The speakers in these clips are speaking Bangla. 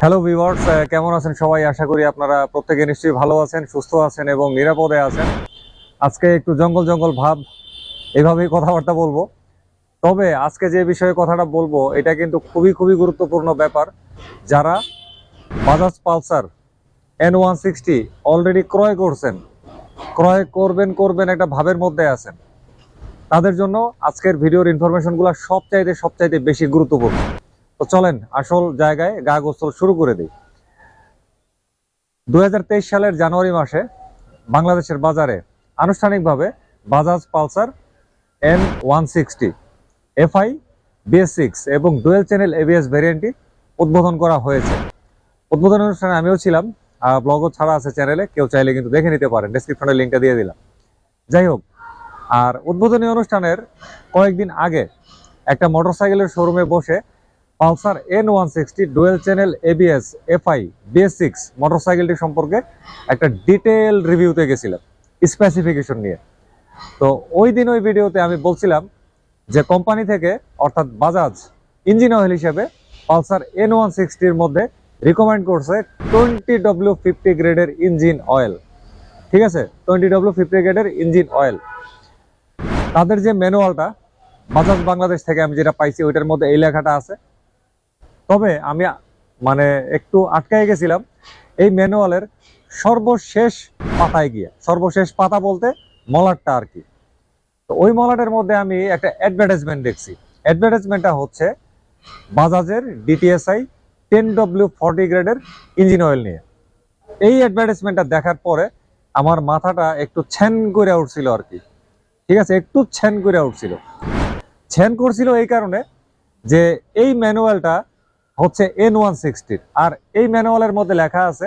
হ্যালো ভিউয়ার্স, কেমন আছেন সবাই? আশা করি আপনারা প্রত্যেকে নিশ্চয়ই ভালো আছেন, সুস্থ আছেন এবং নিরাপদে আছেন। আজকে একটু জঙ্গল জঙ্গল ভাব, এভাবেই কথাবার্তা বলবো। তবে আজকে যে বিষয়ে কথাটা বলবো এটা কিন্তু খুবই গুরুত্বপূর্ণ ব্যাপার। যারা বাজাজ পালসার N160 অলরেডি ক্রয় করছেন, ক্রয় করবেন একটা ভাবের মধ্যে আছেন, তাদের জন্য আজকের ভিডিওর ইনফরমেশনগুলো সবচাইতে বেশি গুরুত্বপূর্ণ। তো চলেন আসল জায়গায় গা গোসল শুরু করে দিই। 2023 সালের জানুয়ারি মাসে বাংলাদেশের বাজারে আনুষ্ঠানিকভাবে Bajaj Pulsar N160 FI BS6 এবং ডুয়েল চ্যানেল ABS ভ্যারিয়েন্টটি উদ্বোধন করা হয়েছে। উদ্বোধন অনুষ্ঠানে আমিও ছিলাম, ব্লগও ছাড়া আছে চ্যানেলে, কেউ চাইলে কিন্তু দেখে নিতে পারেন, ডেসক্রিপশনে লিঙ্কটা দিয়ে দিলাম। যাই হোক, আর উদ্বোধনী অনুষ্ঠানের কয়েকদিন আগে একটা মোটরসাইকেলের শোরুমে বসে Pulsar N160 dual channel ABS FI BS6 মোটরসাইকেলটি সম্পর্কে একটা ডিটেল রিভিউতে গেছিলাম স্পেসিফিকেশন নিয়ে। তো ওই দিন ওই ভিডিওতে আমি বলছিলাম যে কোম্পানি থেকে অর্থাৎ বাজাজ ইঞ্জিন অয়েল হিসেবে পালসার N160-র মধ্যে রিকমেন্ড করছে 20W50 গ্রেডের ইঞ্জিন অয়েল। ঠিক আছে, 20W50 গ্রেডের ইঞ্জিন অয়েল। তাদের যে ম্যানুয়ালটা বাজাজ বাংলাদেশ থেকে আমি যেটা পাইছি ওইটার মধ্যে এই লেখাটা আছে। তবে আমি একটু আটকায় গেছিলাম এই ম্যানুয়ালের সর্বশেষ পাতায় গিয়ে। সর্বশেষ পাতা বলতে মলাটটা আর কি। তো ওই মলাটের মধ্যে আমি একটা অ্যাডভার্টাইজমেন্ট দেখছি। অ্যাডভার্টাইজমেন্টটা হচ্ছে বাজাজের DTSI 10W40 গ্রেডের ইঞ্জিন অয়েল নিয়ে। এই অ্যাডভার্টাইজমেন্টটা দেখার পরে আমার মাথাটা একটু ছ্যান করে উঠছিল আর কি। ঠিক আছে, একটু ছ্যান করে উঠছিল। ছ্যান করছিল এই কারণে যে এই ম্যানুয়ালটা হচ্ছে N160 আর এই ম্যানুয়ালের মধ্যে লেখা আছে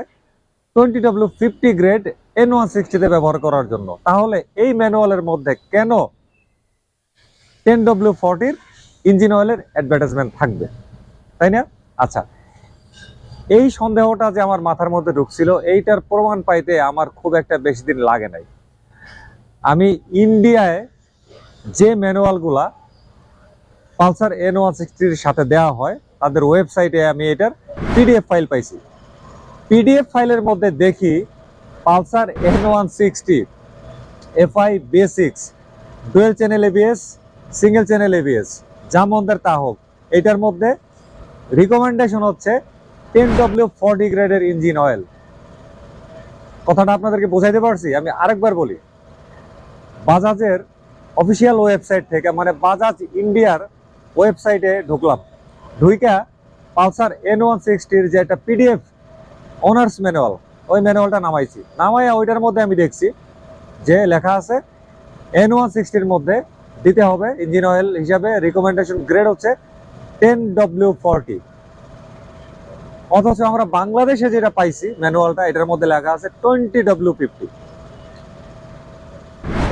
20W50 গ্রেড N160-তে ব্যবহার করার জন্য। তাহলে এই ম্যানুয়ালের মধ্যে কেন 10W40-র ইঞ্জিন অয়েলের অ্যাডভার্টাইজমেন্ট থাকবে, তাই না? আচ্ছা, এই সন্দেহটা যে আমার মাথার মধ্যে ঢুকছিল, এইটার প্রমাণ পাইতে আমার খুব একটা বেশি দিন লাগে নাই। আমি ইন্ডিয়ায় যে ম্যানুয়ালগুলা পালসার N160-র সাথে দেওয়া হয় তাদের ওয়েবসাইটে আমি এটার PDF ফাইল পাইছি। PDF ফাইলের মধ্যে দেখি Pulsar N160 FI BS6 dual channel ABS single channel ABS যা মন্দের তা হোক, এটার মধ্যে রিকমেন্ডেশন হচ্ছে 10W40 গ্রেডের ইঞ্জিন অয়েল। কথাটা আপনাদেরকে বোঝাইতে পারছি? আমি আরেকবার বলি, বাজাজের অফিসিয়াল ওয়েবসাইট থেকে বাজাজ ইন্ডিয়ার ওয়েবসাইটে ঢুকলাম, ঢুইকা পালসার N160-র যে একটা PDF অনার্স ম্যানুয়াল, ওই ম্যানুয়ালটা নামাইছি। নামাইয়া ওইটার মধ্যে আমি দেখছি যে লেখা আছে N160-র মধ্যে দিতে হবে ইঞ্জিন অয়েল হিসাবে রিকমেন্ডেশন গ্রেড হচ্ছে 10W40। অথচ আমরা বাংলাদেশে যেটা পাইছি ম্যানুয়ালটা, এটার মধ্যে লেখা আছে 20W50।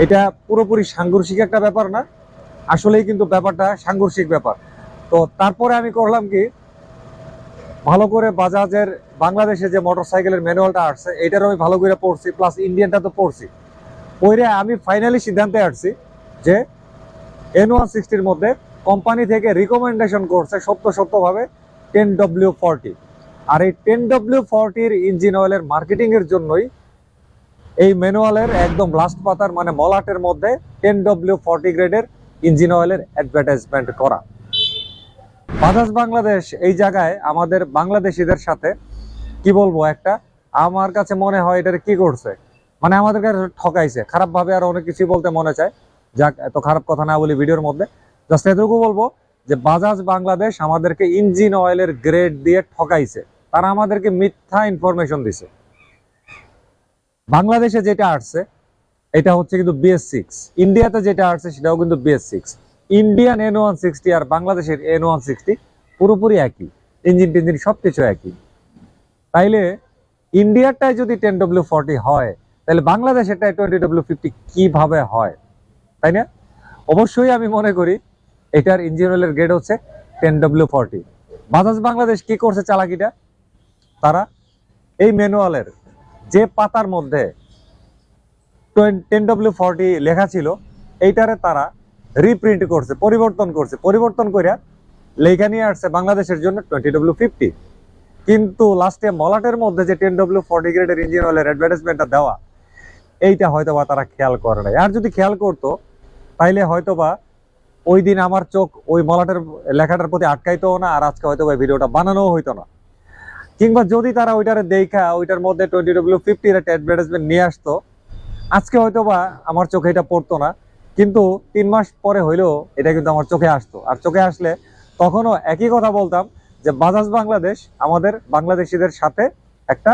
এটা পুরোপুরি সাংঘর্ষিক একটা ব্যাপার না? আসলেই কিন্তু ব্যাপারটা সাংঘর্ষিক ব্যাপার। তো তারপরে আমি করলাম কি, ভালো করে বাজাজের বাংলাদেশে যে মোটরসাইকেলের ম্যানুয়ালটা আসছে এটারও আমি ভালো করে পড়ছি, প্লাস ইন্ডিয়ানটা তো পড়ছি। পড়ে আমি ফাইনালি সিদ্ধান্তে আসছি যে N160-র মধ্যে কোম্পানি থেকে রিকমেন্ডেশন করছে সত্যভাবে 10W40। আর এই 10W40-র ইঞ্জিন অয়েলের মার্কেটিংয়ের জন্যই এই ম্যানুয়ালের একদম লাস্ট পাতার মলাটের মধ্যে 10W40 গ্রেডের ইঞ্জিন অয়েলের অ্যাডভার্টাইজমেন্ট করা। বাজাজ বাংলাদেশ এই জায়গায় আমাদের বাংলাদেশিদের সাথে কি বলবো, একটা আমার কাছে মনে হয় এটার কি করছে, আমাদের কাছে ঠকাইছে খারাপভাবে। আর অনেক কিছুই বলতে মনে চায়, যাক এত খারাপ কথা না বলি ভিডিওর মধ্যে। জাস্ট এতটুকু বলবো যে বাজাজ বাংলাদেশ আমাদেরকে ইঞ্জিন অয়েলের গ্রেড দিয়ে ঠকাইছে। তারা আমাদেরকে মিথ্যা ইনফরমেশন দিছে। বাংলাদেশে যেটা আসছে এটা হচ্ছে কিন্তু BS6, ইন্ডিয়াতে যেটা আসছে সেটাও কিন্তু BS6। ইন্ডিয়ান N160 আর বাংলাদেশের N160 পুরোপুরি একই, ইঞ্জিন টিঞ্জিন সবকিছু একই। তাইলে ইন্ডিয়ারটাই যদি 10W40 হয়, তাহলে বাংলাদেশেরটাই 20W50 কিভাবে হয়, তাই না? অবশ্যই আমি মনে করি এটার ইঞ্জিন অয়েলের গ্রেড হচ্ছে 10W40। বাজাজ বাংলাদেশ কি করছে চালাকিটা, তারা এই ম্যানুয়ালের যে পাতার মধ্যে 10W40 লেখা ছিল এইটারে তারা রিপ্রিন্ট করছে, পরিবর্তন করে লেখা নিয়ে আসছে বাংলাদেশের জন্য 20W50। কিন্তু লাস্টে মলাটের মধ্যে যে 10W40 গ্রেডের ইঞ্জিন অয়েলের অ্যাডভার্টাইজমেন্টটা দেওয়া, এইটা হয়তোবা তারা খেয়াল করে নাই। আর যদি খেয়াল করতো তাইলে হয়তোবা ওই দিন আমার চোখ ওই মলাটের লেখাটার প্রতি আটকাইতো না, আর আজকে হয়তো ভিডিওটা বানানো হইতো না। কিংবা যদি তারা ওইটারে দেখা ওইটার মধ্যে 20W50 এর একটা অ্যাডভার্টাইজমেন্ট নিয়ে আসতো, আজকে হয়তোবা আমার চোখে এটা পড়তো না। কিন্তু 3 মাস পরে হইলেও এটা কিন্তু আমার চোখে আসতো, আর চোখে আসলে তখনও একই কথা বলতাম যে বাজাজ বাংলাদেশ আমাদের বাংলাদেশিদের সাথে একটা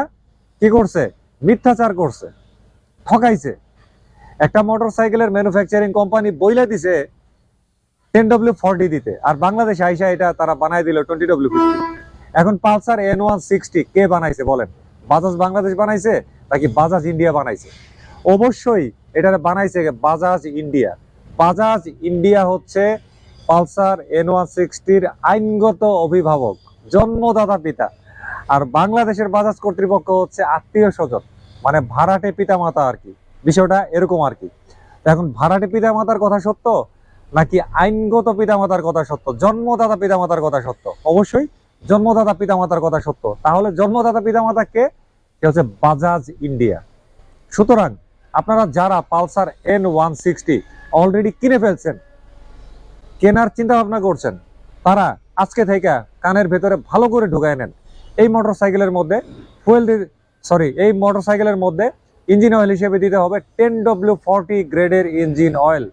কি করছে, মিথ্যাচার করছে, ঠকাইছে। একটা মোটরসাইকেলের ম্যানুফ্যাকচারিং কোম্পানি বইলা দিছে 10W40 দিতে, আর বাংলাদেশে আইসা এটা তারা বানাই দিল 20W50। এখন পালসার N160 কে বানাইছে বলেন? বাজাজ বাংলাদেশ বানাইছে নাকি বাজাজ ইন্ডিয়া বানাইছে? অবশ্যই এটা বানাইছে বাজাজ ইন্ডিয়া। বাজাজ ইন্ডিয়া হচ্ছে পালসার N160-র আইনগত অভিভাবক, জন্মদাতা পিতা। আর বাংলাদেশের বাজাজ কর্তৃপক্ষ হচ্ছে আত্মীয় স্বজন, মানে ভাড়াটে পিতামাতা আর কি, বিষয়টা এরকম আর কি। এখন ভাড়াটে পিতামাতার কথা সত্য নাকি আইনগত পিতামাতার কথা সত্য, জন্মদাতা পিতামাতার কথা সত্য? অবশ্যই জন্মদাতা পিতামাতার কথা সত্য। তাহলে জন্মদাতা পিতামাতা কে? সে হচ্ছে বাজাজ ইন্ডিয়া। সুতরাং আপনারা যারা পালসার N160 অলরেডি কিনে ফেলছেন, কেনার চিন্তা ভাবনা করছেন, তারা আজকে থেকে কানের ভেতরে ভালো করে ঢুকায় নেন। এই মোটরসাইকেলের মধ্যে এই মোটরসাইকেলের মধ্যে ইঞ্জিন অয়েল হিসেবে দিতে হবে 10W40 গ্রেডের ইঞ্জিন অয়েল।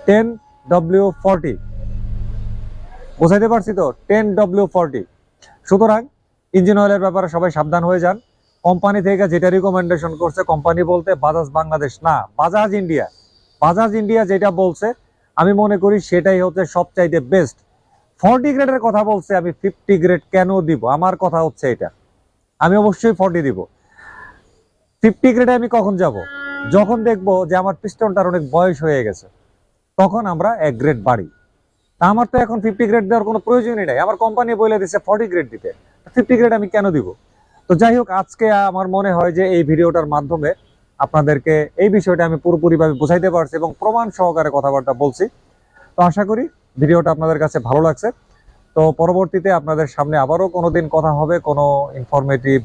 10W40, বুঝাইতে পারছি তো? 10W40। সুতরাং ইঞ্জিন অয়েলের ব্যাপারে সবাই সাবধান হয়ে যান। কোম্পানি থেকে যেটা রিকমেন্ডেশন করছে, কোম্পানি বলতে বাজাজ বাংলাদেশ না, বাজাজ ইন্ডিয়া। বাজাজ ইন্ডিয়া যেটা বলছে আমি মনে করি সেটাই হচ্ছে সবচাইতে বেস্ট। 40 গ্রেডের কথা বলছে, আমি 50 গ্রেড কেন দিব? আমার কথা হচ্ছে এটা, আমি অবশ্যই 40 দিব। 50 গ্রেডে আমি কখন যাব? যখন দেখবো যে আমার পিস্টনটার অনেক বয়স হয়ে গেছে, তখন আমরা 1 গ্রেড বাড়ি। তা আমার তো এখন 50 গ্রেড দেওয়ার কোনো প্রয়োজনই নাই, আমার কোম্পানি বলে দিচ্ছে 40 গ্রেড দিতে, 50 গ্রেড আমি কেন দিব? তো যাই হোক, আজকে আমার মনে হয় যে এই ভিডিওটার মাধ্যমে আপনাদেরকে এই বিষয়টা আমি পুরোপুরিভাবে বোঝাইতে পারছি এবং প্রমাণ সহকারে কথাবার্তা বলছি। তো আশা করি ভিডিওটা আপনাদের কাছে ভালো লাগছে। তো পরবর্তীতে আপনাদের সামনে আবারও কোনোদিন কথা হবে কোনো ইনফরমেটিভ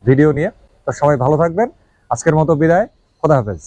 ভিডিও নিয়ে। তো সবাই ভালো থাকবেন। আজকের মতো বিদায়, খোদা হাফেজ।